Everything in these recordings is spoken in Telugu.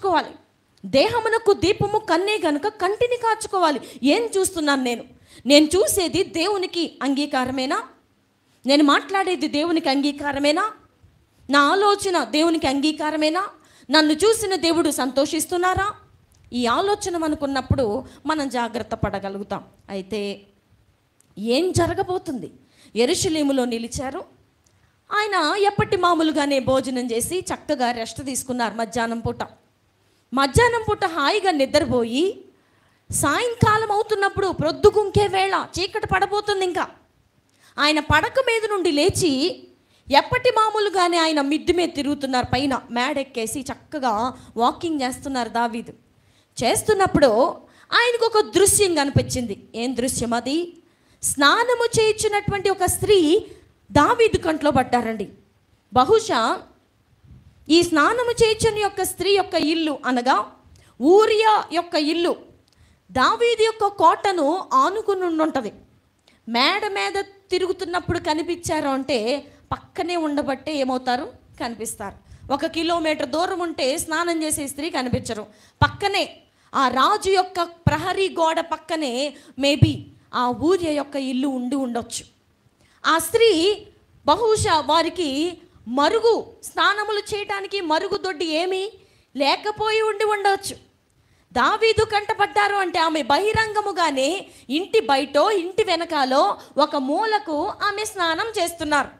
కాచుకోవాలి. దేహమునకు దీపము కన్నే గనుక కంటిని కాచుకోవాలి. ఏం చూస్తున్నాను నేను చూసేది దేవునికి అంగీకారమేనా? నేను మాట్లాడేది దేవునికి అంగీకారమేనా? నా ఆలోచన దేవునికి అంగీకారమేనా? నన్ను చూసిన దేవుడు సంతోషిస్తున్నారా? ఈ ఆలోచన మనకున్నప్పుడు మనం జాగ్రత్త పడగలుగుతాం. అయితే ఏం జరగబోతుంది? యెరూషలేములో నిలిచారు. ఆయన ఎప్పటి మామూలుగానే భోజనం చేసి చక్కగా రెస్ట్ తీసుకున్నారు. మధ్యాహ్నం పూట హాయిగా నిద్రపోయి సాయంకాలం అవుతున్నప్పుడు ప్రొద్దుగుంకే వేళ చీకటి పడబోతుంది. ఇంకా ఆయన పడక మీద నుండి లేచి ఎప్పటి మామూలుగానే ఆయన మిద్ది మీద తిరుగుతున్నారు. పైన మేడెక్కేసి చక్కగా వాకింగ్ చేస్తున్నారు దావీదు. చేస్తున్నప్పుడు ఆయనకు ఒక దృశ్యం కనిపించింది. ఏం దృశ్యం అది? స్నానము చేయించినటువంటి ఒక స్త్రీ దావీదు కంట్లో పడ్డారండి. బహుశా ఈ స్నానము చేయించిన యొక్క స్త్రీ యొక్క ఇల్లు అనగా ఊరియా యొక్క ఇల్లు దావీదు యొక్క కోటను ఆనుకుని ఉంటుంది. మేడ మీద తిరుగుతున్నప్పుడు కనిపించారు అంటే పక్కనే ఉండబట్టే ఏమవుతారు? కనిపిస్తారు. 1 కిలోమీటర్ దూరం ఉంటే స్నానం చేసే స్త్రీ కనిపించరు. పక్కనే ఆ రాజు యొక్క ప్రహరీ గోడ పక్కనే మేబీ ఆ ఊరియా యొక్క ఇల్లు ఉండొచ్చు. ఆ స్త్రీ బహుశా వారికి మరుగు స్నానములు చేయడానికి మరుగుదొడ్డి ఏమీ లేకపోయి ఉండవచ్చు. దావీదు కంటపడ్డారు అంటే ఆమె బహిరంగముగానే ఇంటి బయటో ఇంటి వెనకాలో ఒక మూలకు ఆమె స్నానం చేస్తున్నారు.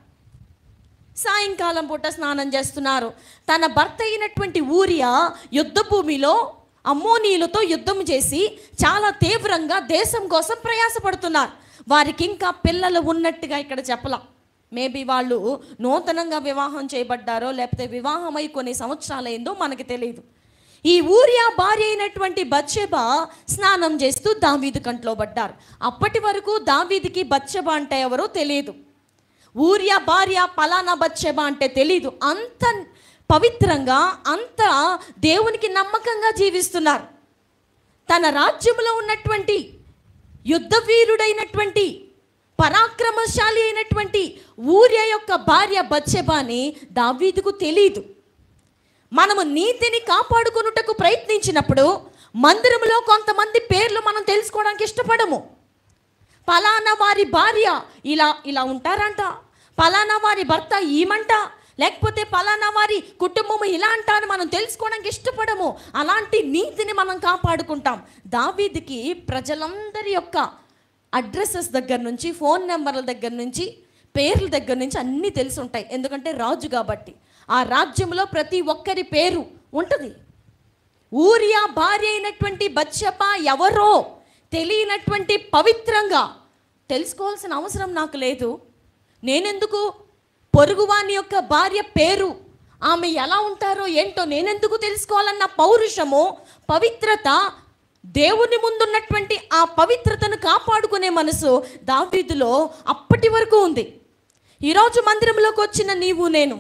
సాయంకాలం పూట స్నానం చేస్తున్నారు. తన భర్త అయినటువంటి ఊరియా యుద్ధ భూమిలో అమ్మోనీయులతో యుద్ధం చేసి చాలా తీవ్రంగా దేశం కోసం ప్రయాసపడుతున్నారు. వారికి ఇంకా పిల్లలు ఉన్నట్టుగా ఇక్కడ చెప్పలా. మేబీ వాళ్ళు నూతనంగా వివాహం చేయబడ్డారో లేకపోతే వివాహమై కొన్ని సంవత్సరాలైందో మనకి తెలియదు. ఈ ఊరియా భార్య అయినటువంటి బత్షెబా స్నానం చేస్తూ దావీదు కంట్లో పడ్డారు. అప్పటి వరకు దావీదుకి బత్షెబా అంటే ఎవరో తెలియదు. ఊరియా భార్య పలానా బత్షెబా అంటే తెలీదు. అంత పవిత్రంగా అంత దేవునికి నమ్మకంగా జీవిస్తున్నారు. తన రాజ్యంలో ఉన్నటువంటి యుద్ధ వీరుడైనటువంటి పరాక్రమశాలి అయినటువంటి ఊరియా యొక్క భార్య బత్షెబాని దావీదుకు తెలీదు. మనము నీతిని కాపాడుకొనుటకు ప్రయత్నించినప్పుడు మందిరంలో కొంతమంది పేర్లు మనం తెలుసుకోవడానికి ఇష్టపడము. పలానా వారి భార్య ఇలా ఉంటారంట, పలానా వారి భర్త ఈమంట, లేకపోతే పలానా వారి కుటుంబము ఇలా అంట అని మనం తెలుసుకోవడానికి ఇష్టపడము. అలాంటి నీతిని మనం కాపాడుకుంటాం. దావీదుకి ప్రజలందరి యొక్క అడ్రసెస్ దగ్గర నుంచి ఫోన్ నెంబర్ల దగ్గర నుంచి పేర్ల దగ్గర నుంచి అన్నీ తెలిసి ఉంటాయి. ఎందుకంటే రాజు కాబట్టి ఆ రాజ్యంలో ప్రతి ఒక్కరి పేరు ఉంటుంది. ఊరియా భార్య అయినటువంటి బత్షెబా ఎవరో తెలియనటువంటి పవిత్రంగా తెలుసుకోవాల్సిన అవసరం నాకు లేదు. నేనెందుకు పొరుగువాని యొక్క భార్య పేరు ఆమె ఎలా ఉంటారో ఏంటో నేనెందుకు తెలుసుకోవాలన్న పౌరుషము పవిత్రత దేవుని ముందున్నటువంటి ఆ పవిత్రతను కాపాడుకునే మనసు దావీదులో అప్పటి వరకు ఉంది. ఈరోజు మందిరంలోకి వచ్చిన నీవు నేను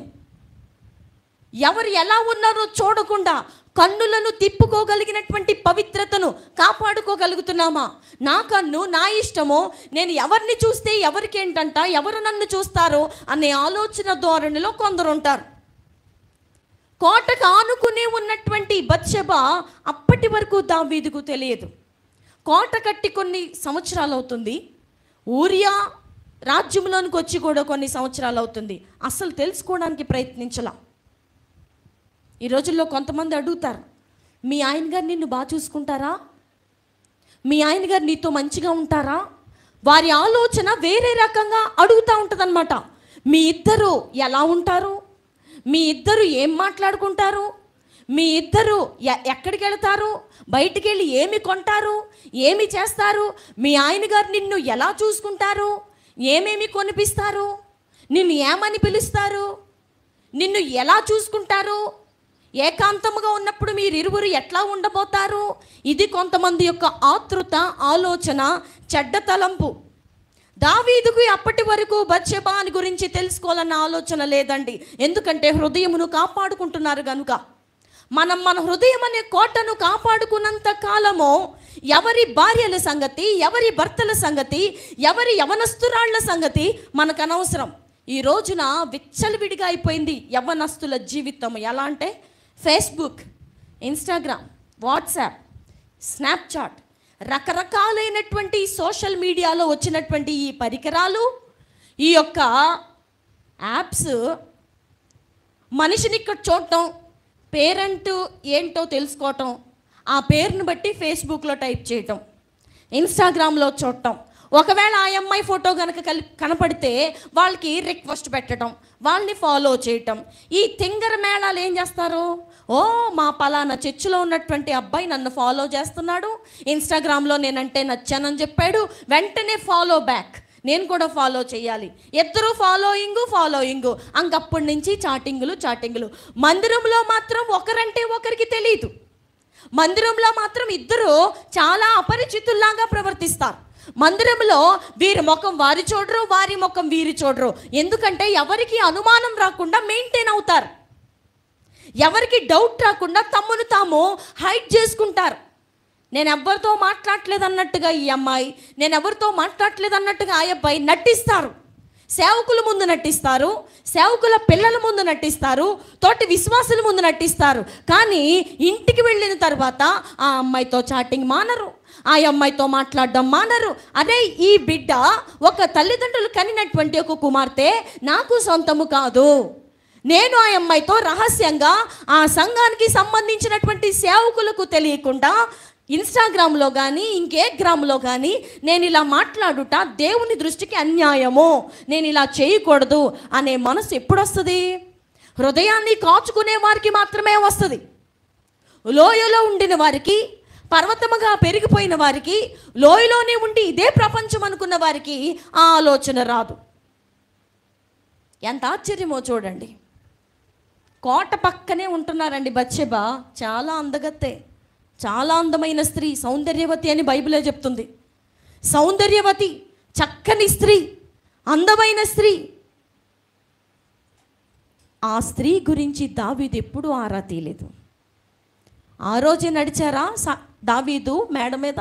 ఎవరు ఎలా ఉన్నారో చూడకుండా కన్నులను తిప్పుకోగలిగినటువంటి పవిత్రతను కాపాడుకోగలుగుతున్నామా? నా కన్ను నా ఇష్టమో, నేను ఎవరిని చూస్తే ఎవరికేంటంట, ఎవరు నన్ను చూస్తారో అనే ఆలోచన ధోరణిలో కొందరు ఉంటారు. కోటకు ఆనుకునే ఉన్నటువంటి బత్షెబా అప్పటి వరకు దావీదుకు తెలియదు. కోట కట్టి కొన్ని సంవత్సరాలు అవుతుంది. ఊరియా రాజ్యంలోనికి వచ్చి కూడా కొన్ని సంవత్సరాలు అవుతుంది. అసలు తెలుసుకోవడానికి ప్రయత్నించలా. ఈ రోజుల్లో కొంతమంది అడుగుతారు, మీ ఆయన గారు నిన్ను బాగా చూసుకుంటారా? మీ ఆయన గారు నీతో మంచిగా ఉంటారా? వారి ఆలోచన వేరే రకంగా అడుగుతూ ఉంటుంది అన్నమాట. మీ ఇద్దరు ఎలా ఉంటారు? మీ ఇద్దరు ఏం మాట్లాడుకుంటారు? మీ ఇద్దరు ఎక్కడికి వెళ్తారు? బయటికి వెళ్ళి ఏమి కొంటారు? ఏమి చేస్తారు? మీ ఆయన గారు నిన్ను ఎలా చూసుకుంటారు? ఏమేమి కొనిపిస్తారు? నిన్ను ఏమని పిలుస్తారు? నిన్ను ఎలా చూసుకుంటారు? ఏకాంతముగా ఉన్నప్పుడు మీరిరువురు ఎట్లా ఉండబోతారు? ఇది కొంతమంది యొక్క ఆతృత, ఆలోచన, చెడ్డ తలంపు. దావీదుకు అప్పటి వరకు బత్షెబా గురించి తెలుసుకోవాలన్న ఆలోచన లేదండి. ఎందుకంటే హృదయమును కాపాడుకుంటున్నారు కనుక. మనం మన హృదయం అనే కోటను కాపాడుకున్నంత కాలము ఎవరి భార్యల సంగతి, ఎవరి భర్తల సంగతి, ఎవరి యవనస్తురాళ్ల సంగతి మనకు అనవసరం. ఈ రోజున విచ్చలవిడిగా అయిపోయింది యవ్వనస్తుల జీవితం. ఎలా అంటే ఫేస్బుక్, ఇన్స్టాగ్రామ్, వాట్సాప్, స్నాప్చాట్, రకరకాలైనటువంటి సోషల్ మీడియాలో వచ్చినటువంటి ఈ పరికరాలు, ఈ యొక్క యాప్స్ మనిషిని ఇక్కడ చూడటం, పేరెంట్ ఏంటో తెలుసుకోవటం, ఆ పేరుని బట్టి ఫేస్బుక్లో టైప్ చేయటం, ఇన్స్టాగ్రామ్లో చూడటం, ఒకవేళ ఆ అమ్మాయి ఫోటో కనుక కనపడితే వాళ్ళకి రిక్వెస్ట్ పెట్టడం, వాళ్ళని ఫాలో చేయటం. ఈ తింగర మేళాలు ఏం చేస్తారు, ఓ మా పలానా చర్చిలో ఉన్నటువంటి అబ్బాయి నన్ను ఫాలో చేస్తున్నాడు, ఇన్స్టాగ్రామ్లో నేనంటే నచ్చానని చెప్పాడు, వెంటనే ఫాలో బ్యాక్, నేను కూడా ఫాలో చేయాలి, ఇద్దరు ఫాలోయింగు అంకప్పటి నుంచి చాటింగులు. మందిరంలో మాత్రం ఒకరంటే ఒకరికి తెలియదు. మందిరంలో మాత్రం ఇద్దరు చాలా అపరిచితుల్లాగా ప్రవర్తిస్తారు. మందిరంలో వీరి ముఖం వారి చూడరు, వారి ముఖం వీరి చూడరు. ఎందుకంటే ఎవరికి అనుమానం రాకుండా మెయింటైన్ అవుతారు, ఎవరికి డౌట్ రాకుండా తమ్మును తాము హైడ్ చేసుకుంటారు. నేను ఎవరితో మాట్లాడలేదు అన్నట్టుగా ఈ అమ్మాయి, నేను ఎవరితో మాట్లాడలేదు అన్నట్టుగా ఆ అబ్బాయి నటిస్తారు. సేవకుల ముందు నటిస్తారు, సేవకుల పిల్లల ముందు నటిస్తారు, తోటి విశ్వాసుల ముందు నటిస్తారు. కానీ ఇంటికి వెళ్ళిన తర్వాత ఆ అమ్మాయితో చాటింగ్ మానరు, ఆ అమ్మాయితో మాట్లాడడం మానరు. అదే ఈ బిడ్డ ఒక తల్లిదండ్రులు కనినటువంటి ఒక కుమార్తె నాకు సొంతము కాదు, నేను ఆ అమ్మాయితో రహస్యంగా ఆ సంఘానికి సంబంధించినటువంటి సేవకులకు తెలియకుండా ఇన్స్టాగ్రామ్లో కానీ ఇంకే గ్రామ్లో కానీ నేను ఇలా మాట్లాడుట దేవుని దృష్టికి అన్యాయము, నేను ఇలా చేయకూడదు అనే మనసు ఎప్పుడు వస్తుంది? హృదయాన్ని కాచుకునే వారికి మాత్రమే వస్తుంది. లోయలో ఉండిన వారికి, పర్వతముగా పెరిగిపోయిన వారికి, లోయలోనే ఉండి ఇదే ప్రపంచం అనుకున్న వారికి ఆ ఆలోచన రాదు. ఎంత ఆశ్చర్యమో చూడండి. కోట పక్కనే ఉంటున్నారండి బత్షెబా, చాలా అందగత్తే, చాలా అందమైన స్త్రీ, సౌందర్యవతి అని బైబిలే చెప్తుంది. సౌందర్యవతి, చక్కని స్త్రీ, అందమైన స్త్రీ. ఆ స్త్రీ గురించి దావీదు ఎప్పుడూ ఆరా తీయలేదు. ఆ రోజే నడిచారా దావీదు మేడ మీద?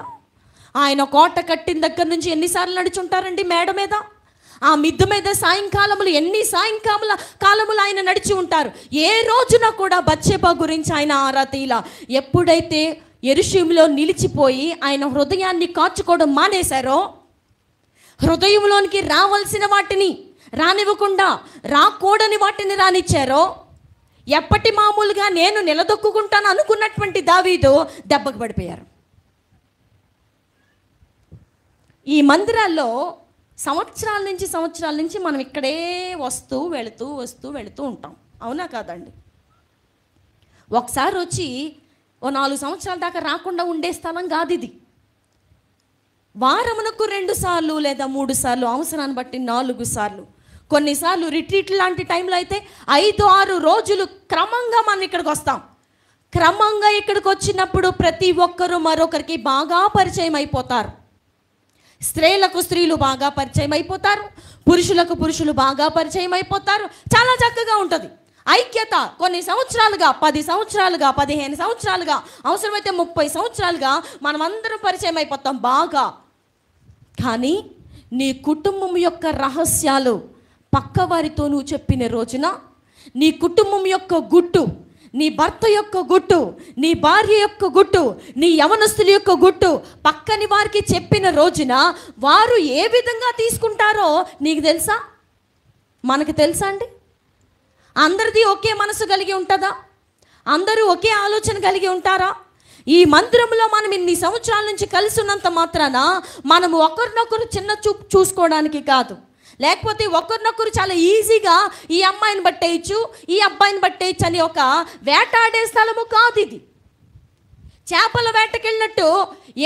ఆయన కోట కట్టిన దగ్గర నుంచి ఎన్నిసార్లు నడుచుంటారండి మేడ మీద? ఆ మిద్దు మీద ఎన్ని కాలములు ఆయన నడిచి ఉంటారు. ఏ రోజున కూడా బత్షెబా గురించి ఆయన ఆరా తీయలా. ఎప్పుడైతే యెరూషలేములో నిలిచిపోయి ఆయన హృదయాన్ని కాచుకోవడం మానేశారో, హృదయంలోనికి రావాల్సిన వాటిని రానివ్వకుండా రాకూడని వాటిని రానిచ్చారో, ఎప్పటి మామూలుగా నేను నిలదొక్కుంటాను అనుకున్నటువంటి దావీదు దెబ్బకు పడిపోయారు. ఈ మందిరాల్లో సంవత్సరాల నుంచి మనం ఇక్కడే వస్తూ వెళుతూ ఉంటాం, అవునా కాదండి? ఒకసారి వచ్చి ఓ 4 సంవత్సరాల దాకా రాకుండా ఉండే స్థలం కాదు ఇది. వారమునకు 2 సార్లు లేదా 3 సార్లు, అవసరాన్ని బట్టి 4 సార్లు, కొన్నిసార్లు రిట్రీట్ లాంటి టైంలో అయితే 5-6 రోజులు క్రమంగా మనం ఇక్కడికి వస్తాం. క్రమంగా ఇక్కడికి వచ్చినప్పుడు ప్రతి ఒక్కరూ మరొకరికి బాగా పరిచయం అయిపోతారు. స్త్రీలకు స్త్రీలు బాగా పరిచయం అయిపోతారు, పురుషులకు పురుషులు బాగా పరిచయం అయిపోతారు. చాలా చక్కగా ఉంటుంది ఐక్యత. కొన్ని సంవత్సరాలుగా, 10 సంవత్సరాలుగా, 15 సంవత్సరాలుగా, అవసరమైతే 30 సంవత్సరాలుగా మనమందరం పరిచయం అయిపోతాం బాగా. కానీ నీ కుటుంబం యొక్క రహస్యాలు పక్కవారితో నువ్వు చెప్పిన రోజున, నీ కుటుంబం యొక్క గుట్టు, నీ భర్త యొక్క గుట్టు, నీ భార్య యొక్క గుట్టు, నీ యవనస్తుల యొక్క గుట్టు పక్కని వారికి చెప్పిన రోజున వారు ఏ విధంగా తీసుకుంటారో నీకు తెలుసా? మనకు తెలుసా అండి? అందరిది ఒకే మనసు కలిగి ఉంటుందా? అందరూ ఒకే ఆలోచన కలిగి ఉంటారా? ఈ మందిరంలో మనం ఇన్ని సంవత్సరాల నుంచి కలిసి ఉన్నంత మాత్రాన మనము ఒకరినొకరు చిన్న చూపు చూసుకోవడానికి కాదు, లేకపోతే ఒకరినొకరు చాలా ఈజీగా ఈ అమ్మాయిని బట్టేయచ్చు, ఈ అబ్బాయిని బట్టేయచ్చు అని ఒక వేటాడే స్థలము కాదు ఇది. చేపల వేటకెళ్ళినట్టు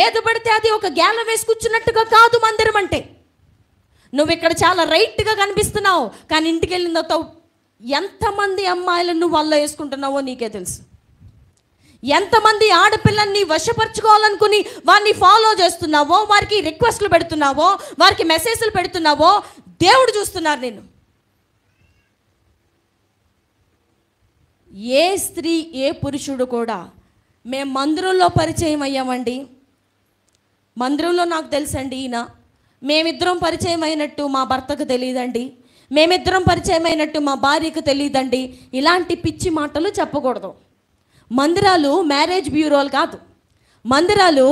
ఏది పడితే అది ఒక గేలం వేసి కూర్చున్నట్టుగా కాదు మందిరం అంటే. నువ్వు ఇక్కడ చాలా రైట్గా కనిపిస్తున్నావు, కానీ ఇంటికి వెళ్ళిన తర్వాత ఎంతమంది అమ్మాయిలను నువ్వు వల్ల వేసుకుంటున్నావో నీకే తెలుసు. ఎంతమంది ఆడపిల్లల్ని వశపరచుకోవాలనుకుని వారిని ఫాలో చేస్తున్నావో, వారికి రిక్వెస్ట్లు పెడుతున్నావో, వారికి మెసేజ్లు పెడుతున్నావో దేవుడు చూస్తున్నారు నేను. ఏ స్త్రీ ఏ పురుషుడు కూడా మేము మందిరంలో పరిచయం అయ్యామండి, మందిరంలో నాకు తెలుసండి ఈయన, మేమిద్దరం పరిచయం అయినట్టు మా భర్తకు తెలియదండి, మేమిద్దరం పరిచయం అయినట్టు మా భార్యకు తెలియదండి, ఇలాంటి పిచ్చి మాటలు చెప్పకూడదు. మందిరాలు మ్యారేజ్ బ్యూరోలు కాదు. మందిరాలు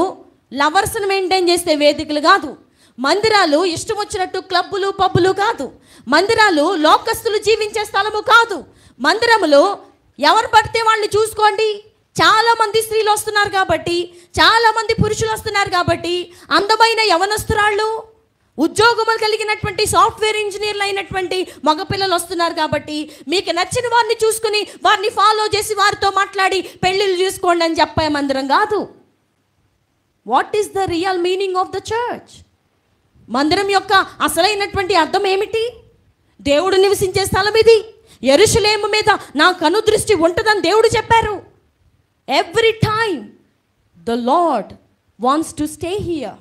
లవర్స్ని మెయింటైన్ చేసే వేదికలు కాదు. మందిరాలు ఇష్టం వచ్చినట్టు క్లబ్బులు పబ్బులు కాదు. మందిరాలు లోకస్తులు జీవించే స్థలము కాదు. మందిరములో ఎవరు పడితే వాళ్ళని చూసుకోండి, చాలామంది స్త్రీలు వస్తున్నారు కాబట్టి, చాలామంది పురుషులు వస్తున్నారు కాబట్టి, అందమైన యవనస్తురాళ్ళు, ఉద్యోగములు కలిగినటువంటి సాఫ్ట్వేర్ ఇంజనీర్లు అయినటువంటి మగపిల్లలు వస్తున్నారు కాబట్టి, మీకు నచ్చిన వారిని చూసుకుని వారిని ఫాలో చేసి వారితో మాట్లాడి పెళ్ళిళ్ళు చేసుకోండి అని చెప్పే మందిరం కాదు. What is the real meaning of the church? మందిరం యొక్క అసలైనటువంటి అర్థం ఏమిటి? దేవుడు నివసించే స్థలం ఇది. యెరూషలేము మీద నా కనుదృష్టి ఉంటుందని దేవుడు చెప్పారు. Every time the lord wants to stay here.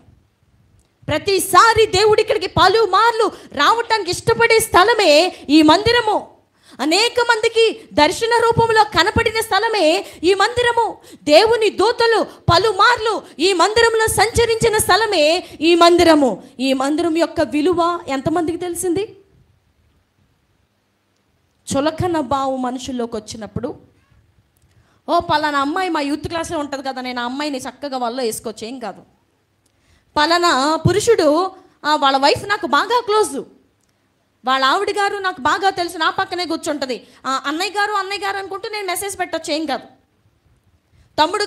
ప్రతిసారి దేవుడు ఇక్కడికి పలుమార్లు రావటానికి ఇష్టపడే స్థలమే ఈ మందిరము. అనేక మందికి దర్శన రూపంలో కనపడిన స్థలమే ఈ మందిరము. దేవుని దూతలు పలుమార్లు ఈ మందిరంలో సంచరించిన స్థలమే ఈ మందిరము. ఈ మందిరం యొక్క విలువ ఎంతమందికి తెలిసింది? చులకన భావం మనుషుల్లోకి వచ్చినప్పుడు, ఓ పలానా అమ్మాయి మా యూత్ క్లాస్లో ఉంటుంది కదా, నేను ఆ అమ్మాయిని చక్కగా వాళ్ళ వేసుకోవచ్చు, ఏం కాదు. పలానా పురుషుడు వాళ్ళ వైఫ్ నాకు బాగా క్లోజు, వాళ్ళ ఆవిడ గారు నాకు బాగా తెలుసు, నా పక్కనే కూర్చుంటుంది, అన్నయ్య గారు అనుకుంటూ నేను మెసేజ్ పెట్టచ్చు, ఏం కాదు. తమ్ముడు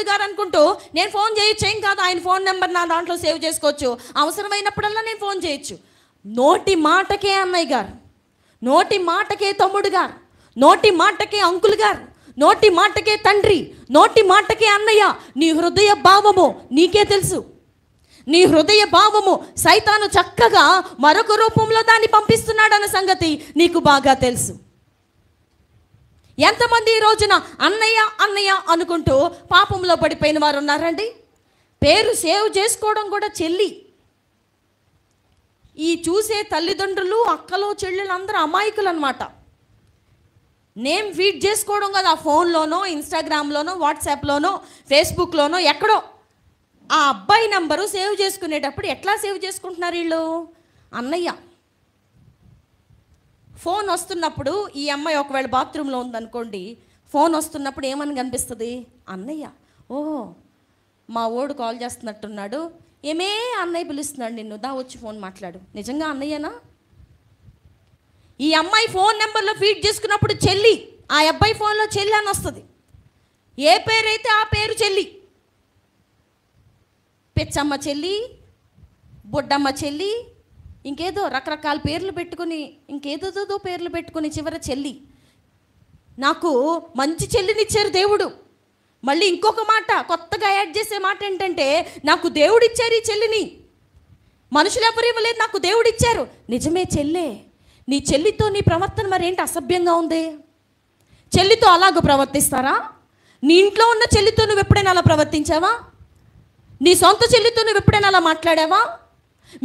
గారు అనుకుంటూ నేను ఫోన్ చేయొచ్చు, ఏం కాదు. ఆయన ఫోన్ నెంబర్ నా దాంట్లో సేవ్ చేసుకోవచ్చు, అవసరమైనప్పుడల్లా నేను ఫోన్ చేయొచ్చు. నోటి మాటకే అన్నయ్య గారు, నోటి మాటకే తమ్ముడు గారు, నోటి మాటకే అంకుల్ గారు, నోటి మాటకే తండ్రి, నోటి మాటకే అన్నయ్య. నీ హృదయ భావము నీకే తెలుసు. నీ హృదయ భావము సైతాను చక్కగా మరొక రూపంలో దాన్ని పంపిస్తున్నాడన్న సంగతి నీకు బాగా తెలుసు. ఎంతమంది ఈ రోజున అన్నయ్య అనుకుంటూ పాపంలో పడిపోయిన వారు ఉన్నారండి? పేరు సేవ్ చేసుకోవడం కూడా చెల్లి. ఈ చూసే తల్లిదండ్రులు, అక్కలు, చెల్లెలు అందరూ అమాయకులు అనమాట. నేమ్ ఫీడ్ చేసుకోవడం కదా, ఆ ఫోన్లోనో, ఇన్స్టాగ్రామ్లోనో, వాట్సాప్లోనో, ఫేస్బుక్లోనో ఎక్కడో ఆ అబ్బాయి నంబరు సేవ్ చేసుకునేటప్పుడు ఎట్లా సేవ్ చేసుకుంటున్నారు వీళ్ళు? అన్నయ్య. ఫోన్ వస్తున్నప్పుడు ఈ అమ్మాయి ఒకవేళ బాత్రూంలో ఉందనుకోండి, ఫోన్ వస్తున్నప్పుడు ఏమని కనిపిస్తుంది? అన్నయ్య. ఓహో, మా ఓడు కాల్ చేస్తున్నట్టున్నాడు, ఏమే అన్నయ్య పిలుస్తున్నాడు నిన్ను, దా వచ్చి ఫోన్ మాట్లాడు. నిజంగా అన్నయ్యనా? ఈ అమ్మాయి ఫోన్ నెంబర్లో ఫీడ్ చేసుకున్నప్పుడు చెల్లి, ఆ అబ్బాయి ఫోన్లో చెల్లి అని వస్తుంది. ఏ పేరైతే ఆ పేరు చెల్లి. పెచ్చమ్మ చెల్లి, బొడ్డమ్మ చెల్లి, ఇంకేదో రకరకాల పేర్లు పెట్టుకుని, ఇంకేదో పేర్లు పెట్టుకుని చివర చెల్లి. నాకు మంచి చెల్లినిచ్చారు దేవుడు. మళ్ళీ ఇంకొక మాట కొత్తగా యాడ్ చేసే మాట ఏంటంటే, నాకు దేవుడు ఇచ్చారు ఈ చెల్లిని, మనుషులు ఎవరు ఇవ్వలేదు, నాకు దేవుడు ఇచ్చారు. నిజమే చెల్లే. నీ చెల్లితో నీ ప్రవర్తన మరేంటి అసభ్యంగా ఉంది? చెల్లితో అలాగ ప్రవర్తిస్తారా? నీ ఇంట్లో ఉన్న చెల్లితో నువ్వు ఎప్పుడైనా అలా ప్రవర్తించావా? నీ సొంత చెల్లితో నువ్వు ఎప్పుడైనా అలా మాట్లాడావా?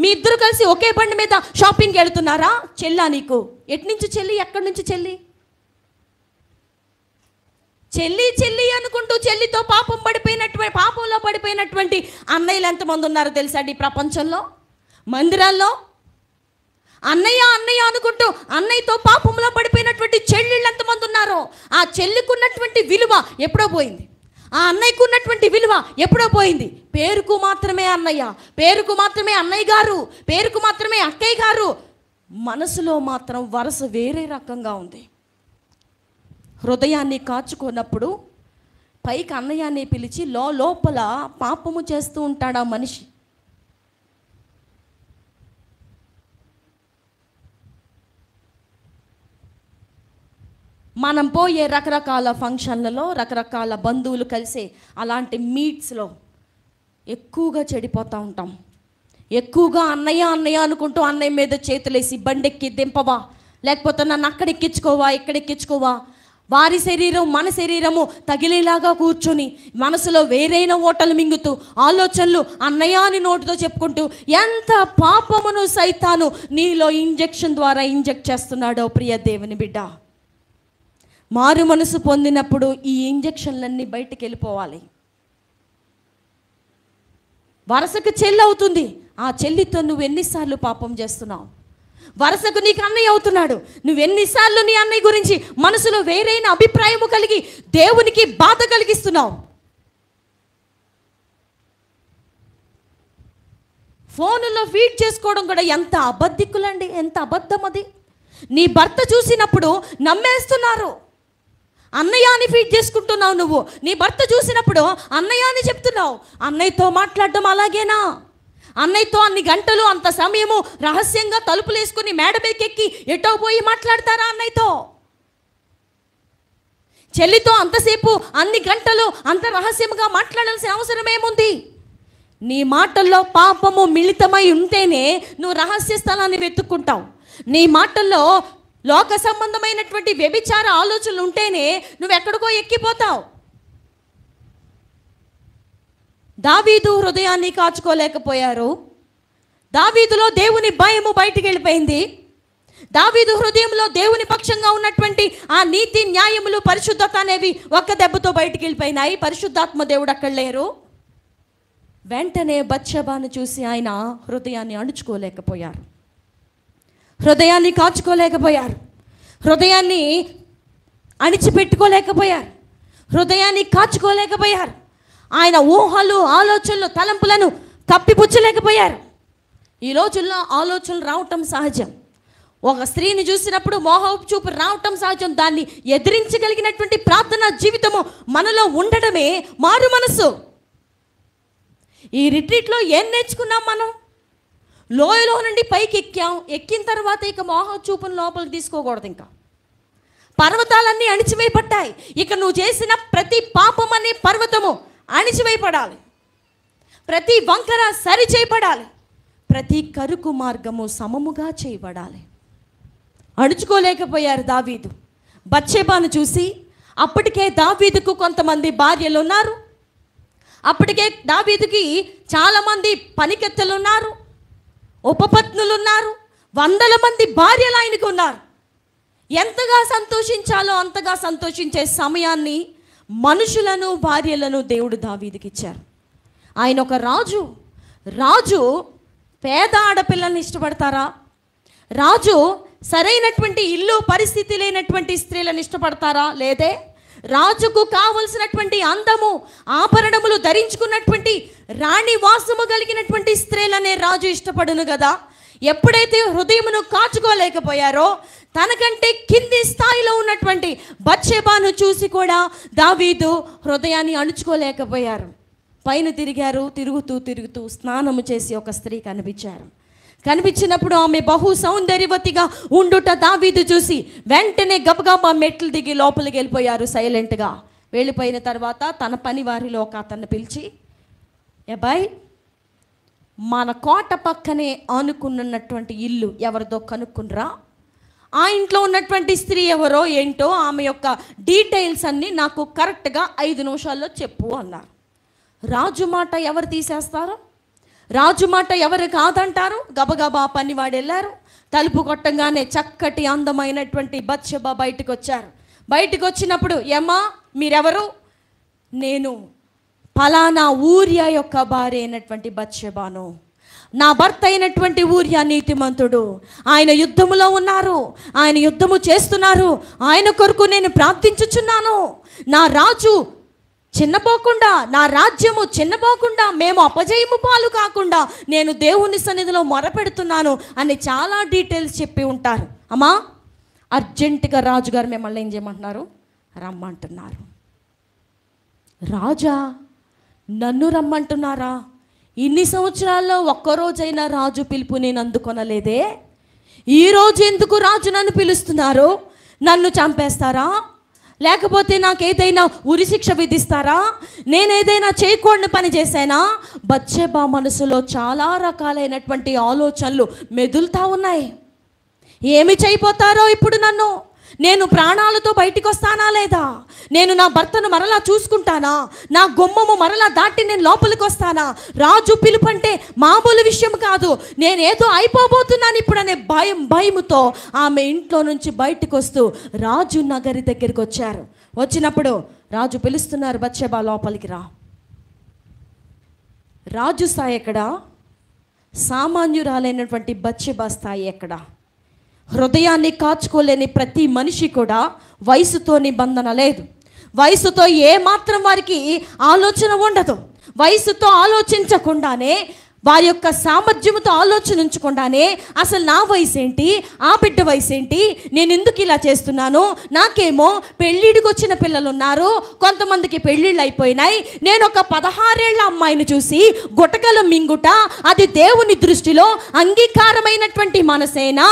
మీ ఇద్దరు కలిసి ఒకే బండి మీద షాపింగ్కి వెళుతున్నారా? చెల్లా నీకు? ఎట్నుంచి చెల్లి, ఎక్కడి నుంచి చెల్లి? చెల్లి అనుకుంటూ చెల్లితో పాపంలో పడిపోయినటువంటి అన్నయ్యలు ఎంతమంది ఉన్నారో తెలుసా ఈ ప్రపంచంలో? మందిరాల్లో అన్నయ్య అనుకుంటూ అన్నయ్యతో పాపంలో పడిపోయినటువంటి చెల్లెళ్ళు ఎంతమంది ఉన్నారో? ఆ చెల్లికి ఉన్నటువంటి విలువ ఎప్పుడో పోయింది, ఆ అన్నయ్యకు ఉన్నటువంటి విలువ ఎప్పుడో పోయింది. పేరుకు మాత్రమే అన్నయ్య, పేరుకు మాత్రమే అన్నయ్య గారు, పేరుకు మాత్రమే అక్కయ్య గారు, మనసులో మాత్రం వరస వేరే రకంగా ఉంది. హృదయాన్ని కాచుకున్నప్పుడు పైకి అన్నయ్యని పిలిచి లోపల పాపము చేస్తూ ఉంటాడు ఆ మనిషి. మనం పోయే రకరకాల ఫంక్షన్లలో, రకరకాల బంధువులు కలిసే అలాంటి మీట్స్లో ఎక్కువగా చెడిపోతూ ఉంటాం. ఎక్కువగా అన్నయ్య అనుకుంటూ అన్నయ్య మీద చేతులేసి బండెక్కి దింపవా, లేకపోతే నన్ను అక్కడ ఎక్కించుకోవా, ఇక్కడ ఎక్కించుకోవా, వారి శరీరం మన శరీరము తగిలేలాగా కూర్చొని మనసులో వేరైన ఓటలు మింగుతూ ఆలోచనలు అన్నయ్య అని నోటితో చెప్పుకుంటూ ఎంత పాపమును సైతాను నీలో ఇంజెక్షన్ ద్వారా ఇంజెక్ట్ చేస్తున్నాడో ప్రియ దేవుని బిడ్డ. మారు మనసు పొందినప్పుడు ఈ ఇంజెక్షన్లన్నీ బయటికి వెళ్ళిపోవాలి. వరసకు చెల్లి అవుతుంది, ఆ చెల్లితో నువ్వు ఎన్నిసార్లు పాపం చేస్తున్నావు? వరుసకు నీకు అన్నయ్య అవుతున్నాడు. నువ్వెన్నిసార్లు నీ అన్నయ్య గురించి మనసులో వేరైన అభిప్రాయము కలిగి దేవునికి బాధ కలిగిస్తున్నావు. ఫోన్లో ఫీడ్ చేసుకోవడం కూడా ఎంత అబద్ధికులండి, ఎంత అబద్ధం అది. నీ భర్త చూసినప్పుడు నమ్మేస్తున్నారు. అన్నయ్య అని ఫీడ్ చేసుకుంటున్నావు నువ్వు. నీ భర్త చూసినప్పుడు అన్నయ్య అని చెప్తున్నావు. అన్నయ్యతో మాట్లాడడం అలాగేనా? అన్నయ్యతో అన్ని గంటలు అంత సమయము రహస్యంగా తలుపులు వేసుకుని మేడ మీదకెక్కి ఎటో పోయి మాట్లాడతారా అన్నయ్యతో? చెల్లితో అంతసేపు అన్ని గంటలు అంత రహస్యంగా మాట్లాడాల్సిన అవసరం ఏముంది? నీ మాటల్లో పాపము మిళితమై ఉంటేనే నువ్వు రహస్య స్థలాన్ని వెతుక్కుంటావు. నీ మాటల్లో లోక సంబంధమైనటువంటి వ్యభిచార ఆలోచనలు ఉంటేనే నువ్వు ఎక్కడికో ఎక్కిపోతావు. దావీదు హృదయాన్ని కాచుకోలేకపోయారు. దావీదులో దేవుని భయము బయటికి వెళ్ళిపోయింది. దావీదు హృదయంలో దేవుని పక్షంగా ఉన్నటువంటి ఆ నీతి, న్యాయములు, పరిశుద్ధత అనేవి ఒక్క దెబ్బతో బయటికి వెళ్ళిపోయినాయి. పరిశుద్ధాత్మ దేవుడు అక్కడ లేరు. వెంటనే బత్షెబాను చూసి ఆయన హృదయాన్ని అణుచుకోలేకపోయారు, హృదయాన్ని కాచుకోలేకపోయారు, హృదయాన్ని అణిచిపెట్టుకోలేకపోయారు, హృదయాన్ని కాచుకోలేకపోయారు. ఆయన ఊహలు, ఆలోచనలు, తలంపులను కప్పిపుచ్చలేకపోయారు. ఈ రోజుల్లో ఆలోచనలు రావటం సహజం. ఒక స్త్రీని చూసినప్పుడు మోహపు చూపు రావటం సహజం. దాన్ని ఎదిరించగలిగినటువంటి ప్రార్థనా జీవితము మనలో ఉండడమే మారు మనసు. ఈ రిట్రీట్లో ఏం నేర్చుకున్నాం మనం? లోయలో నుండి పైకి ఎక్కాం. ఎక్కిన తర్వాత ఇక మోహ చూపును లోపలికి తీసుకోకూడదు. ఇంకా పర్వతాలన్నీ అణిచివేయబడ్డాయి. ఇక నువ్వు చేసిన ప్రతి పాపం అనే పర్వతము అణిచివేయబడాలి. ప్రతి వంకర సరి చేయబడాలి. ప్రతి కరుకు మార్గము సమముగా చేయబడాలి. అణుచుకోలేకపోయారు దావీదు. బత్షెబాను చూసి, అప్పటికే దావీదుకు కొంతమంది భార్యలు ఉన్నారు. అప్పటికే దావీదుకి చాలామంది పనికెత్తలు ఉన్నారు, ఉపపత్నులు ఉన్నారు, 100 మంది భార్యలు ఆయనకు ఉన్నారు. ఎంతగా సంతోషించాలో అంతగా సంతోషించే సమయాన్ని, మనుషులను, భార్యలను దేవుడు దావీదుకి ఇచ్చారు. ఆయన ఒక రాజు. రాజు పేద ఆడపిల్లల్ని ఇష్టపడతారా? రాజు సరైనటువంటి ఇల్లు పరిస్థితి లేనటువంటి స్త్రీలను ఇష్టపడతారా? లేదే. రాజుకు కావలసినటువంటి అందము, ఆభరణములు ధరించుకున్నటువంటి రాణి వాసము కలిగినటువంటి స్త్రీలనే రాజు ఇష్టపడును కదా. ఎప్పుడైతే హృదయమును కాచుకోలేకపోయారో, తనకంటే కింది స్థాయిలో ఉన్నటువంటి బత్షెబాను చూసి కూడా దావీదు హృదయాన్ని అణుచుకోలేకపోయారు. పైన తిరిగారు. తిరుగుతూ స్నానము చేసి ఒక స్త్రీ కనిపించినప్పుడు ఆమె బహు సౌందర్యవతిగా ఉండుట దావీదు చూసి వెంటనే గబగబా మెట్లు దిగి లోపలికి వెళ్ళిపోయారు. సైలెంట్గా వెళ్ళిపోయిన తర్వాత తన పని వారిలో ఒక అతన్ని పిలిచి, అబ్బాయి, మన కోట పక్కనే ఆనుకున్నటువంటి ఇల్లు ఎవరిదో కనుక్కునరా, ఆ ఇంట్లో ఉన్నటువంటి స్త్రీ ఎవరో ఏంటో ఆమె యొక్క డీటెయిల్స్ అన్నీ నాకు కరెక్ట్గా 5 నిమిషాల్లో చెప్పు అన్నారు. రాజు మాట ఎవరు తీసేస్తారు? రాజు మాట ఎవరు కాదంటారు? గబగబా పనివాడు వెళ్ళారు. తలుపు కొట్టంగానే చక్కటి అందమైనటువంటి బత్షెబా బయటకు వచ్చారు. బయటకు వచ్చినప్పుడు, ఏమ్మా మీరెవరు? నేను ఫలానా ఊరియా యొక్క భార్య అయినటువంటి బత్షెబాను. నా భర్త అయినటువంటి ఊరియా నీతిమంతుడు. ఆయన యుద్ధములో ఉన్నారు, ఆయన యుద్ధము చేస్తున్నారు. ఆయన కొరకు నేను ప్రార్థించుచున్నాను. నా రాజు చిన్నపోకుండా, నా రాజ్యము చిన్నపోకుండా, మేము అపజయము పాలు కాకుండా నేను దేవుని సన్నిధిలో మొరపెడుతున్నాను అని చాలా డీటెయిల్స్ చెప్పి ఉంటారు. అమ్మా, అర్జెంటుగా రాజుగారు మిమ్మల్ని ఏం చేయమంటున్నారు? రమ్మంటున్నారు. రాజా, నన్ను రమ్మంటున్నారా? ఇన్ని సంవత్సరాల్లో ఒక్కరోజైనా రాజు పిలుపు నేను అందుకొనలేదే. ఈరోజు ఎందుకు రాజు నన్ను పిలుస్తున్నారు? నన్ను చంపేస్తారా? లేకపోతే నాకు ఏదైనా ఉరిశిక్ష విధిస్తారా? నేను ఏదైనా చేయకూడని పని చేశానా? బత్షెబా మనసులో చాలా రకాలైనటువంటి ఆలోచనలు మెదులుతా ఉన్నాయి. ఏమి చేయబోతారో ఇప్పుడు నన్ను? నేను ప్రాణాలతో బయటికి వస్తానా లేదా? నేను నా భర్తను మరలా చూసుకుంటానా? నా గుమ్మము మరలా దాటి నేను లోపలికి వస్తానా? రాజు పిలుపంటే మామూలు విషయం కాదు. నేనేదో అయిపోబోతున్నాను ఇప్పుడు అనే భయముతో ఆమె ఇంట్లో నుంచి బయటకు వస్తూ రాజు నగరి దగ్గరికి వచ్చారు. వచ్చినప్పుడు రాజు పిలుస్తున్నారు, బత్షెబా లోపలికి రా. రాజు స్థాయి ఎక్కడ? సామాన్యురాలైనటువంటి బత్షెబా స్థాయి ఎక్కడ? హృదయాన్ని కాచుకోలేని ప్రతి మనిషి కూడా వయసుతో నిబంధన లేదు. వయసుతో ఏమాత్రం వారికి ఆలోచన ఉండదు. వయసుతో ఆలోచించకుండానే, వారి యొక్క సామర్థ్యంతో ఆలోచనించకుండానే అసలు నా వయసు ఏంటి, ఆ బిడ్డ వయసు ఏంటి, నేను ఎందుకు ఇలా చేస్తున్నాను, నాకేమో పెళ్ళిడికి వచ్చిన పిల్లలు ఉన్నారు, కొంతమందికి పెళ్ళిళ్ళు అయిపోయినాయి, నేను ఒక 16 ఏళ్ల అమ్మాయిని చూసి గుటకలు మింగుట అది దేవుని దృష్టిలో అంగీకారమైనటువంటి మనసేనా?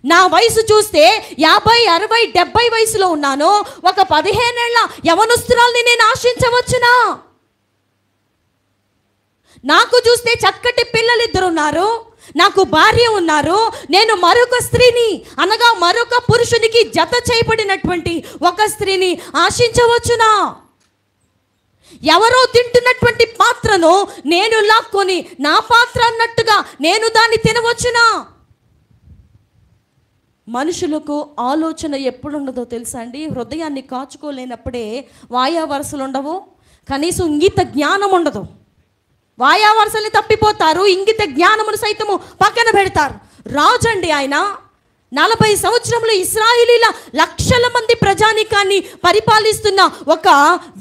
నా వయసు చూస్తే 50, 60, 70 వయసులో ఉన్నాను, ఒక 15 ఏళ్ల యవనస్తురాల్ని నేను ఆశించవచ్చునా? నాకు చూస్తే చక్కటి పిల్లలు 2 ఉన్నారు, నాకు భార్య ఉన్నారు, నేను మరొక స్త్రీని అనగా మరొక పురుషునికి జత చేయబడినటువంటి ఒక స్త్రీని ఆశించవచ్చునా? ఎవరో తింటున్నటువంటి పాత్రను నేను లాక్కొని నా పాత్ర అన్నట్టుగా నేను దాన్ని తినవచ్చునా? మనుషులకు ఆలోచన ఎప్పుడుండదో తెలుసా అండి? హృదయాన్ని కాచుకోలేనప్పుడే వాయా వరసలు ఉండవు, కనీసం ఇంగిత జ్ఞానం ఉండదు. వాయా వరసల్ని తప్పిపోతారు, ఇంగిత జ్ఞానమును సైతము పక్కన పెడతారు. రాజు అండి ఆయన. 40 సంవత్సరములు ఇశ్రాయేలీల లక్షల మంది ప్రజానీకాన్ని పరిపాలిస్తున్న ఒక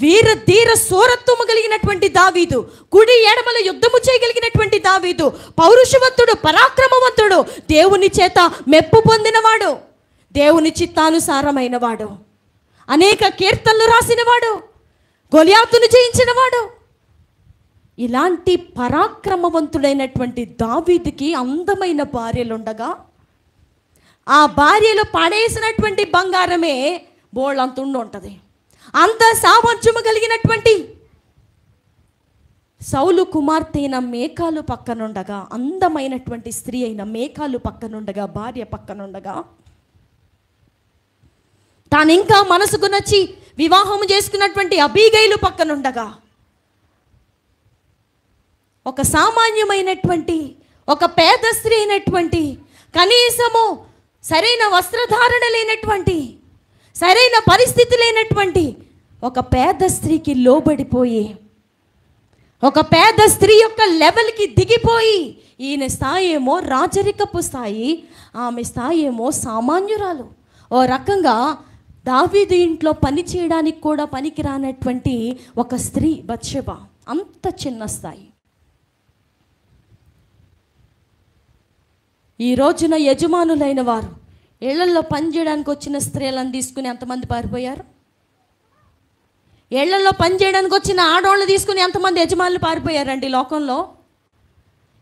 వీర ధీర శూరత్వము కలిగినటువంటి దావీదు, కుడి ఎడమల యుద్ధము చేయగలిగినటువంటి దావీదు, పౌరుషవంతుడు, పరాక్రమవంతుడు, దేవుని చేత మెప్పు పొందినవాడు, దేవుని చిత్తానుసారమైన వాడు, అనేక కీర్తనలు రాసినవాడు, గొలియాతును జయించినవాడు. ఇలాంటి పరాక్రమవంతుడైనటువంటి దావీదుకి అందమైన భార్యలుండగా ఆ భార్యలో పడేసినటువంటి బంగారమే బోళ్ళంత ఉంటుంది. అంత సామర్థ్యము కలిగినటువంటి సౌలు కుమార్తె అయిన మేకాలు పక్కనుండగా, అందమైనటువంటి స్త్రీ అయిన మేకాలు పక్కనుండగా, భార్య పక్కనుండగా, తాను ఇంకా మనసుకు నచ్చి వివాహం చేసుకున్నటువంటి అబీగైలు పక్కనుండగా, ఒక సామాన్యమైనటువంటి ఒక పేద స్త్రీ అయినటువంటి, కనీసము సరైన వస్త్రధారణ లేనటువంటి, సరైన పరిస్థితి లేనటువంటి ఒక పేద స్త్రీకి లోబడిపోయి, ఒక పేద స్త్రీ యొక్క లెవెల్కి దిగిపోయి, ఈయన స్థాయి ఏమో రాజరికపు స్థాయి, ఆమె స్థాయి ఏమో సామాన్యురాలు. ఓ రకంగా దావీదు ఇంట్లో పని చేయడానికి కూడా పనికిరానటువంటి ఒక స్త్రీ బత్షెబ. అంత చిన్న స్థాయి. ఈ రోజున యజమానులైన వారు ఇళ్లలో పనిచేయడానికి వచ్చిన స్త్రీలను తీసుకుని ఎంతమంది పారిపోయారు? ఇళ్లలో పనిచేయడానికి వచ్చిన ఆడవాళ్ళని తీసుకుని ఎంతమంది యజమానులు పారిపోయారండి లోకంలో?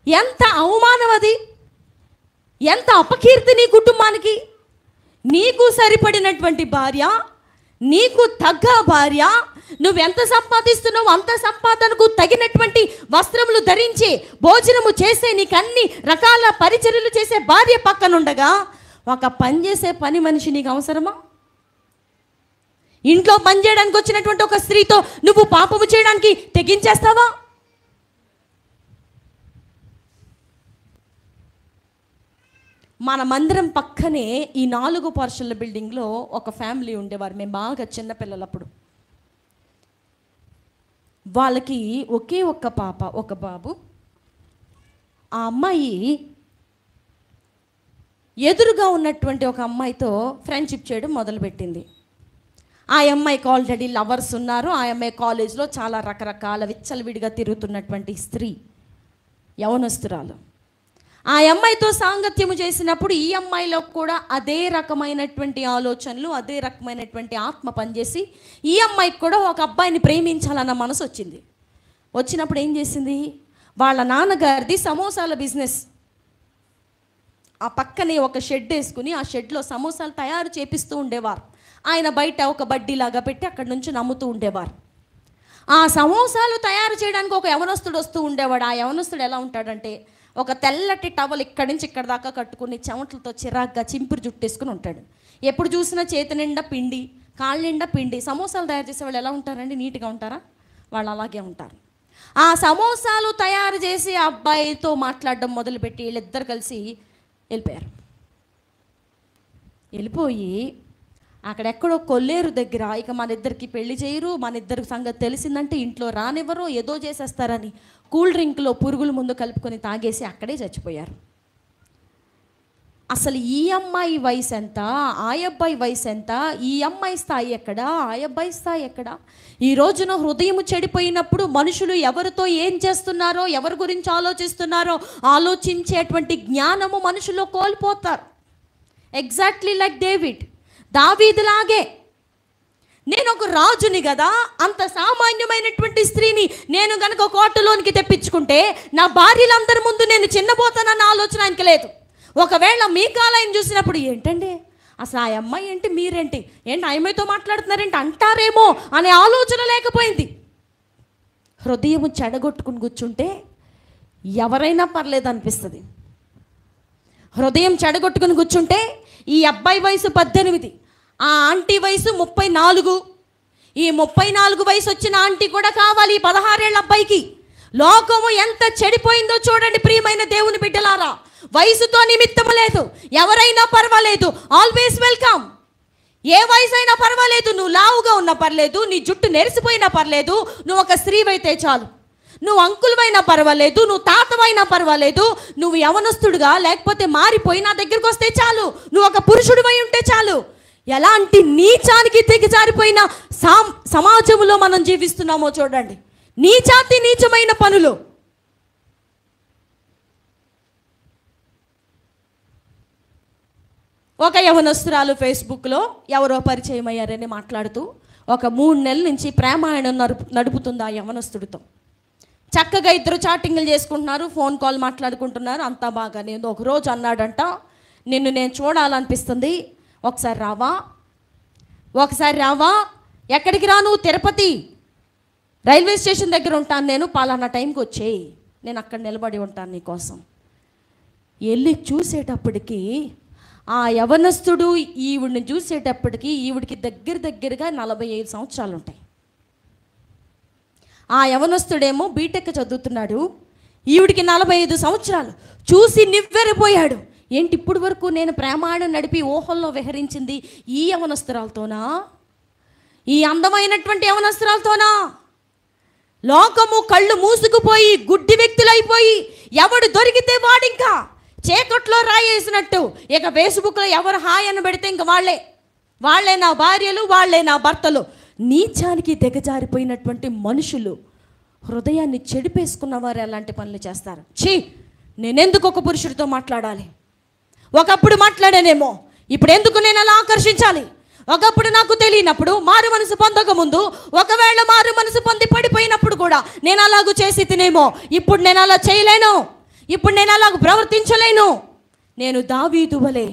ఎంత అవమానం అది! ఎంత అపకీర్తి నీ కుటుంబానికి! నీకు సరిపడినటువంటి భార్య, నీకు తగ్గ భార్య, నువ్వెంత సంపాదిస్తున్నావు అంత సంపాదనకు తగినటువంటి వస్త్రములు ధరించి భోజనము చేసే, నీకు అన్ని రకాల పరిచర్యలు చేసే భార్య పక్కనుండగా ఒక పని చేసే పని మనిషి నీకు అవసరమా? ఇంట్లో పని చేయడానికి వచ్చినటువంటి ఒక స్త్రీతో నువ్వు పాపము చేయడానికి తెగించేస్తావా? మన మందిరం పక్కనే ఈ 4 పోర్షన్ల బిల్డింగ్లో ఒక ఫ్యామిలీ ఉండేవారు. మేము బాగా చిన్నపిల్లలప్పుడు. వాళ్ళకి ఒకే ఒక్క పాప, ఒక బాబు. ఆ అమ్మాయి ఎదురుగా ఉన్నటువంటి ఒక అమ్మాయితో ఫ్రెండ్షిప్ చేయడం మొదలుపెట్టింది. ఆ అమ్మాయికి ఆల్రెడీ లవర్స్ ఉన్నారు. ఆ అమ్మాయి కాలేజ్లో చాలా రకరకాల విచ్చలవిడిగా తిరుగుతున్నటువంటి స్త్రీ, యవనస్తురాలు. ఆ అమ్మాయితో సాంగత్యము చేసినప్పుడు ఈ అమ్మాయిలో కూడా అదే రకమైనటువంటి ఆలోచనలు, అదే రకమైనటువంటి ఆత్మ పనిచేసి ఈ అమ్మాయికి కూడా ఒక అబ్బాయిని ప్రేమించాలన్న మనసు వచ్చింది. వచ్చినప్పుడు ఏం చేసింది? వాళ్ళ నాన్నగారిది సమోసాల బిజినెస్. ఆ పక్కనే ఒక షెడ్ వేసుకుని ఆ షెడ్లో సమోసాలు తయారు చేపిస్తూ ఉండేవారు. ఆయన బయట ఒక బడ్డీలాగా పెట్టి అక్కడి నుంచి నమ్ముతూ ఉండేవారు. ఆ సమోసాలు తయారు చేయడానికి ఒక యవనస్తుడు వస్తూ ఉండేవాడు. ఆ యవనస్తుడు ఎలా ఉంటాడంటే, ఒక తెల్లటి టవల్ ఇక్కడి నుంచి ఇక్కడ దాకా కట్టుకుని చెమటలతో చిరాగ్గా చింపురు జుట్టేసుకుని ఉంటాడు. ఎప్పుడు చూసినా చేతి నిండా పిండి, కాళ్ళ నిండా పిండి. సమోసాలు తయారు చేసే వాళ్ళు ఎలా ఉంటారండి? నీట్గా ఉంటారా? వాళ్ళు అలాగే ఉంటారు. ఆ సమోసాలు తయారు చేసి ఆ అబ్బాయితో మాట్లాడడం మొదలుపెట్టి వీళ్ళిద్దరు కలిసి వెళ్ళిపోయారు. వెళ్ళిపోయి అక్కడెక్కడో కొల్లేరు దగ్గర, ఇక మన ఇద్దరికి పెళ్లి చేయరు, మన ఇద్దరికి సంగతి తెలిసిందంటే ఇంట్లో రానివ్వరు, ఏదో చేసేస్తారని కూల్ డ్రింక్లో పురుగుల ముందు కలుపుకొని తాగేసి అక్కడే చచ్చిపోయారు. అసలు ఈ అమ్మాయి వయసు ఎంత, ఆ అబ్బాయి వయసు ఎంత, ఈ అమ్మాయి స్థాయి ఎక్కడ, ఆ అబ్బాయి స్థాయి ఎక్కడ? ఈ రోజున హృదయం చెడిపోయినప్పుడు మనుషులు ఎవరితో ఏం చేస్తున్నారో, ఎవరి గురించి ఆలోచిస్తున్నారో ఆలోచించేటువంటి జ్ఞానము మనుషుల్లో కోల్పోతారు. ఎగ్జాక్ట్లీ లైక్ దావీదులాగే. నేను ఒక రాజుని కదా, అంత సామాన్యమైనటువంటి స్త్రీని నేను కనుక కోటలోనికి తెప్పించుకుంటే నా భార్యలందరి ముందు నేను చిన్నబోతానన్న ఆలోచన ఆయనకి లేదు. ఒకవేళ మీకాలయం చూసినప్పుడు ఏంటండి అసలు ఆ అమ్మాయి ఏంటి, మీరేంటి, ఏంటి అమ్మాయితో మాట్లాడుతున్నారేంటి అంటారేమో అనే ఆలోచన లేకపోయింది. హృదయం చెడగొట్టుకుని కూర్చుంటే ఎవరైనా పర్లేదు అనిపిస్తుంది. హృదయం చెడగొట్టుకుని కూర్చుంటే ఈ అబ్బాయి వయసు 18, ఆ ఆంటీ వయసు 34. ఈ 34 వయసు వచ్చిన ఆంటీ కూడా కావాలి ఈ 16 ఏళ్ళ అబ్బాయికి. లోకము ఎంత చెడిపోయిందో చూడండి ప్రియమైన దేవుని బిడ్డలారా. వయసుతో నిమిత్తము లేదు, ఎవరైనా పర్వాలేదు, ఆల్వేస్ వెల్కమ్. ఏ వయసు అయినా పర్వాలేదు, నువ్వు లావుగా ఉన్నా పర్లేదు, నీ జుట్టు నెరిసిపోయినా పర్లేదు, నువ్వు ఒక స్త్రీవైతే చాలు. నువ్వు అంకులవైనా పర్వాలేదు, నువ్వు తాతవైనా పర్వాలేదు, నువ్వు యవనస్తుడుగా లేకపోతే మారిపోయి నా దగ్గరికి వస్తే చాలు, నువ్వు ఒక పురుషుడివై ఉంటే చాలు. ఎలాంటి నీచానికి దిగజారిపోయిన సమాజంలో మనం జీవిస్తున్నామో చూడండి. నీచాతి నీచమైన పనులు. ఒక యవనస్తురాలు ఫేస్బుక్లో ఎవరో పరిచయం అయ్యారని మాట్లాడుతూ ఒక 3 నెలల నుంచి ప్రేమాయణం నడుపుతుంది ఆ యవనస్తుడితో. చక్కగా ఇద్దరు చాటింగ్లు చేసుకుంటున్నారు, ఫోన్ కాల్ మాట్లాడుకుంటున్నారు, అంతా బాగానే ఉంది. ఒకరోజు అన్నాడంట, నిన్ను నేను చూడాలనిపిస్తుంది, ఒకసారి రావా? ఎక్కడికి రాను? తిరుపతి రైల్వే స్టేషన్ దగ్గర ఉంటాను, నేను పలానా టైంకి వచ్చేయి, నేను అక్కడ నిలబడి ఉంటాను నీకోసం. వెళ్ళి చూసేటప్పటికి ఆ యవనస్తుడు ఈవిడిని చూసేటప్పటికి ఈవిడికి దగ్గరగా 45 సంవత్సరాలు ఉంటాయి. ఆ యవనస్తుడేమో బీటెక్ చదువుతున్నాడు, ఈవిడికి 45 సంవత్సరాలు. చూసి నివ్వెరపోయాడు. ఏంటి ఇప్పుడు వరకు నేను ప్రేమాయణం నడిపి ఊహల్లో విహరించింది ఈ యవనస్తురాలతోనా, ఈ అందమైనటువంటి యవనస్తురాలతోనా? లోకము కళ్ళు మూసుకుపోయి గుడ్డి వ్యక్తులైపోయి ఎవడు దొరికితే వాడింకా చీకట్లో రాయేసినట్టు ఇక ఫేస్బుక్లో ఎవరు హాయ్ అని పెడితే ఇంక వాళ్ళే నా భార్యలు, వాళ్ళే నా భర్తలు. నీచానికి దిగజారిపోయినటువంటి మనుషులు హృదయాన్ని చెడిపేసుకున్న వారు ఎలాంటి పనులు చేస్తారు? నేనెందుకు ఒక పురుషుడితో మాట్లాడాలి? ఒకప్పుడు మాట్లాడానేమో, ఇప్పుడు ఎందుకు నేను అలా ఆకర్షించాలి? ఒకప్పుడు నాకు తెలియనప్పుడు, మారు మనసు పొందకముందు, ఒకవేళ మారు మనసు పొంది పడిపోయినప్పుడు కూడా నేను అలాగూ చేసి తినేమో. ఇప్పుడు నేను అలా చేయలేను, ఇప్పుడు నేను అలాగ ప్రవర్తించలేను. నేను దావీదు వలె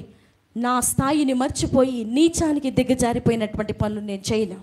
నా స్థాయిని మర్చిపోయి నీచానికి దిగజారిపోయినటువంటి పనులు నేను చేయను.